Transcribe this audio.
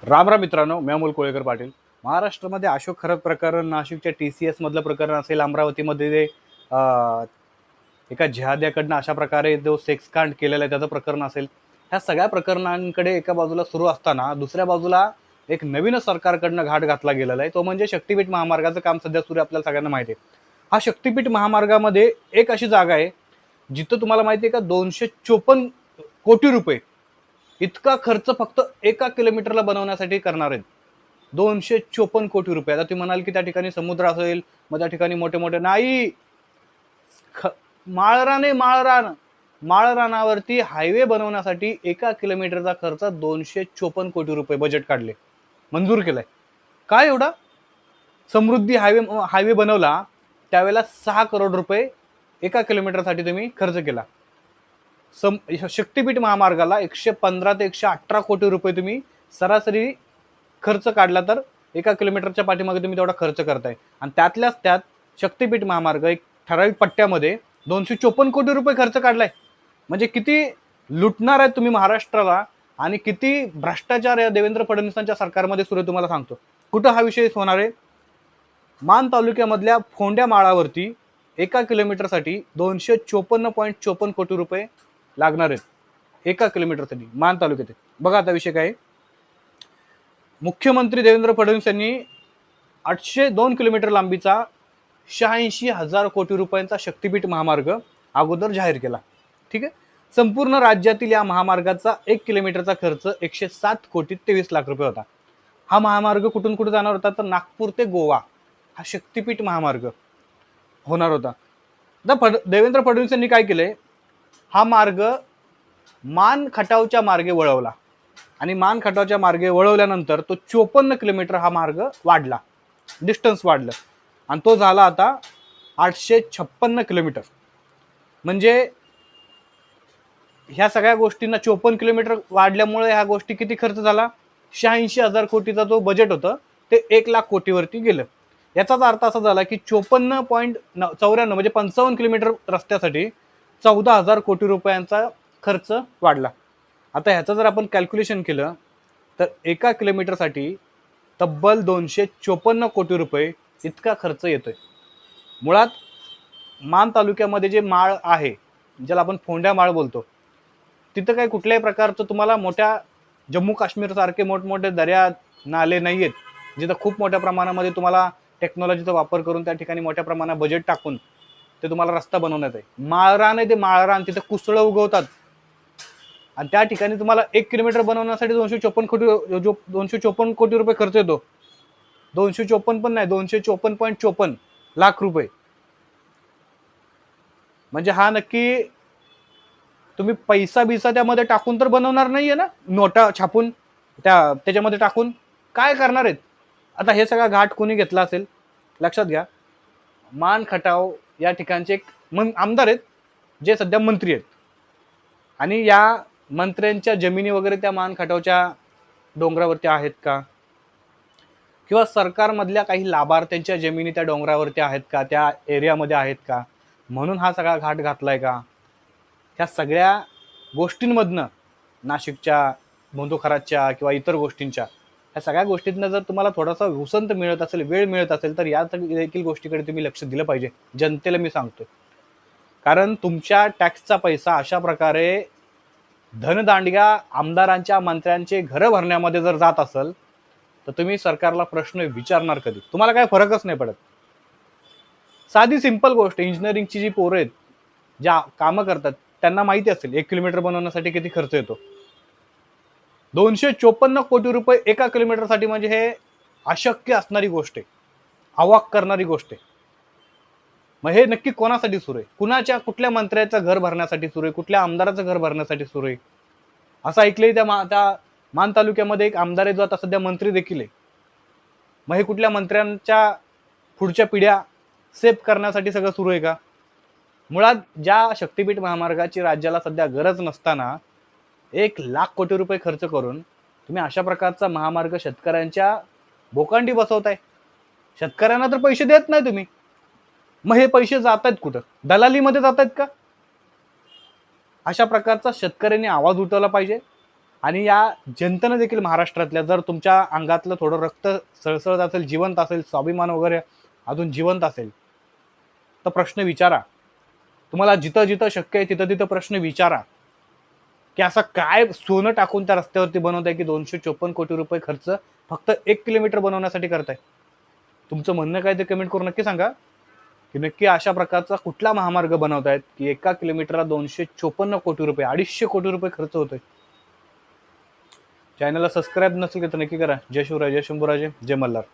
राम राम मित्रांनो, मी अमोल कोळेकर पाटील. महाराष्ट्रामध्ये अशोक खरत प्रकरण, नाशिकच्या TCS मधलं प्रकरण असेल, अमरावतीमध्ये जे एका जिहाद्याकडनं अशा प्रकारे जो सेक्स कांड केलेला आहे त्याचं प्रकरण असेल, ह्या सगळ्या प्रकरणांकडे एका बाजूला सुरू असताना दुसऱ्या बाजूला एक नवीनच सरकारकडनं घाट घातला गेलेला आहे. तो म्हणजे शक्तीपीठ महामार्गाचं काम सध्या सुरू आहे, आपल्याला सगळ्यांना माहिती आहे. हा शक्तीपीठ महामार्गामध्ये एक अशी जागा आहे जिथं तुम्हाला माहिती आहे का 254 कोटी रुपये इतका खर्च फक्त 1 किलोमीटरला बनवण्यासाठी करणार आहेत. 254 कोटी रुपये. आता तुम्ही म्हणाल की त्या ठिकाणी समुद्र असेल, मग त्या ठिकाणी मोठे मोठे नाही, माळरान आहे, माळरानावरती हायवे बनवण्यासाठी 1 किलोमीटरचा खर्च 254 कोटी रुपये बजेट काढले, मंजूर केलाय. काय एवढा? समृद्धी हायवे बनवला त्यावेळेला 6 करोड रुपये 1 किलोमीटरसाठी तुम्ही खर्च केला. शक्तीपीठ महामार्गाला 115 ते 118 कोटी रुपये तुम्ही सरासरी खर्च काढला तर 1 किलोमीटरच्या पाठीमागे तुम्ही तेवढा खर्च करताय. आणि त्यातल्याच त्यात शक्तीपीठ महामार्ग एक ठराविक पट्ट्यामध्ये 254 कोटी रुपये खर्च काढलाय. म्हणजे किती लुटणार आहेत तुम्ही महाराष्ट्राला आणि किती भ्रष्टाचार या देवेंद्र फडणवीसांच्या सरकारमध्ये सुरू आहे तुम्हाला सांगतो. कुठं हा विषय होणार आहे? मान तालुक्यामधल्या फोंड्या माळावरती 1 किलोमीटरसाठी 254.54 कोटी रुपये लागणार आहेत 1 किलोमीटरसाठी मान तालुक्यात. बघा आता विषय काय. मुख्यमंत्री देवेंद्र फडणवीस यांनी 802 किलोमीटर लांबीचा 86,000 कोटी रुपयांचा शक्तीपीठ महामार्ग अगोदर जाहीर केला. ठीक आहे. संपूर्ण राज्यातील या महामार्गाचा 1 किलोमीटरचा खर्च 107 कोटी 23 लाख रुपये होता. हा महामार्ग कुठून कुठे जाणार होता तर नागपूर ते गोवा हा शक्तीपीठ महामार्ग होणार होता. देवेंद्र फडणवीस यांनी काय केलंय, हा मार्ग मान खटावच्या मार्गे वळवला आणि मान खटावच्या मार्गे वळवल्यानंतर तो 54 किलोमीटर हा मार्ग वाढला, डिस्टन्स वाढलं आणि तो झाला आता 856 किलोमीटर. म्हणजे ह्या सगळ्या गोष्टींना 54 किलोमीटर वाढल्यामुळे ह्या गोष्टी किती खर्च झाला, 86,000 कोटीचा जो बजेट होतं ते 1 लाख कोटीवरती गेलं. याचाच अर्थ असा झाला की 54.94 म्हणजे 55 किलोमीटर रस्त्यासाठी 14,000 कोटी रुपयांचा खर्च वाढला. आता ह्याचं जर आपण कॅल्क्युलेशन केलं तर 1 किलोमीटरसाठी तब्बल 254 कोटी रुपये इतका खर्च येतोय. मुळात मान तालुक्यामध्ये जे माळ आहे, ज्याला आपण फोंड्या माळ बोलतो, तिथं काही कुठल्याही प्रकारचं तुम्हाला मोठ्या जम्मू काश्मीर सारखे मोठमोठे दर्या नाले नाही आहेत जिथं खूप मोठ्या प्रमाणामध्ये तुम्हाला टेक्नॉलॉजीचा वापर करून त्या ठिकाणी मोठ्या प्रमाणात बजेट टाकून ते तुम्हाला रस्ता बनवण्यात आहे. माळरान आहे ते माळरान, तिथं कुसळं उगवतात आणि त्या ठिकाणी तुम्हाला 1 किलोमीटर बनवण्यासाठी 254 कोटी रुपये खर्च येतो. 254 पण नाही, 254.54 लाख रुपये. म्हणजे हा नक्की तुम्ही पैसा बिसा त्यामध्ये टाकून तर बनवणार नाहीये ना, नोटा छापून त्याच्यामध्ये टाकून काय करणार आहेत. आता हे सगळा घाट कोणी घेतला असेल लक्षात घ्या. मान खटाव या ठिकाणचे एक आमदार आहेत जे सध्या मंत्री आहेत आणि या मंत्र्यांच्या जमिनी वगैरे त्या मान खटावच्या डोंगरावरती आहेत का, किंवा सरकारमधल्या काही लाभार्थ्यांच्या जमिनी त्या डोंगरावरती आहेत का, त्या एरियामध्ये आहेत का, म्हणून हा सगळा घाट घातलाय का. ह्या सगळ्या गोष्टींमधनं, नाशिकच्या बोंदोखराच्या किंवा इतर गोष्टींच्या, ह्या सगळ्या गोष्टींना जर तुम्हाला थोडासा उसंत मिळत असेल, वेळ मिळत असेल तर या देखील गोष्टीकडे तुम्ही लक्ष दिलं पाहिजे. जनतेला मी सांगतोय, कारण तुमच्या टॅक्सचा पैसा अशा प्रकारे धनदांडग्या आमदारांच्या मंत्र्यांचे घरं भरण्यामध्ये जर जात असेल तर तुम्ही सरकारला प्रश्न विचारणार कधी. तुम्हाला काय फरकच नाही पडत. साधी सिंपल गोष्ट, इंजिनिअरिंगची जी पोरं आहेत ज्या कामं करतात त्यांना माहिती असेल 1 किलोमीटर बनवण्यासाठी किती खर्च येतो. 254 कोटी रुपये 1 किलोमीटरसाठी म्हणजे हे अशक्य असणारी गोष्ट आहे, अवाक करणारी गोष्ट आहे. मग हे नक्की कोणासाठी सुरू आहे, कुठल्या मंत्र्याचं घर भरण्यासाठी सुरू आहे, कुठल्या आमदाराचं घर भरण्यासाठी सुरू आहे. असं ऐकलंय त्या मान तालुक्यामध्ये एक आमदार आहे जो आता सध्या मंत्री देखील आहे. मग हे कुठल्या मंत्र्यांच्या पुढच्या पिढ्या सेव्ह करण्यासाठी सगळं सुरू आहे का. मुळात ज्या शक्तीपीठ महामार्गाची राज्याला सध्या गरज नसताना 1 लाख कोटी रुपये खर्च करून तुम्ही अशा प्रकारचा महामार्ग शेतकऱ्यांच्या बोकांडी बसवताय. शेतकऱ्यांना तर पैसे देत नाही तुम्ही, मग हे पैसे जात आहेत कुठं, दलालीमध्ये जात आहेत का. अशा प्रकारचा शेतकऱ्यांनी आवाज उठवला पाहिजे आणि या जनतेनं देखील महाराष्ट्रातल्या, जर तुमच्या अंगातलं थोडं रक्त सळसळत असेल, जिवंत असेल, स्वाभिमान वगैरे अजून जिवंत असेल, तर प्रश्न विचारा. तुम्हाला जिथं जिथं शक्य आहे तिथं तिथं प्रश्न विचारा की असं काय सोनं टाकून त्या रस्त्यावरती बनवत आहे की 254 कोटी रुपये खर्च फक्त 1 किलोमीटर बनवण्यासाठी करताय. तुमचं म्हणणं काय ते कमेंट करून नक्की सांगा की नक्की अशा प्रकारचा कुठला महामार्ग बनवतायत की 1 किलोमीटरला 254 कोटी रुपये, 250 कोटी रुपये खर्च होतोय. चॅनलला सबस्क्राईब नसेल तर नक्की करा. जय शिवराय, जय शंभूराजे, जय मल्हार.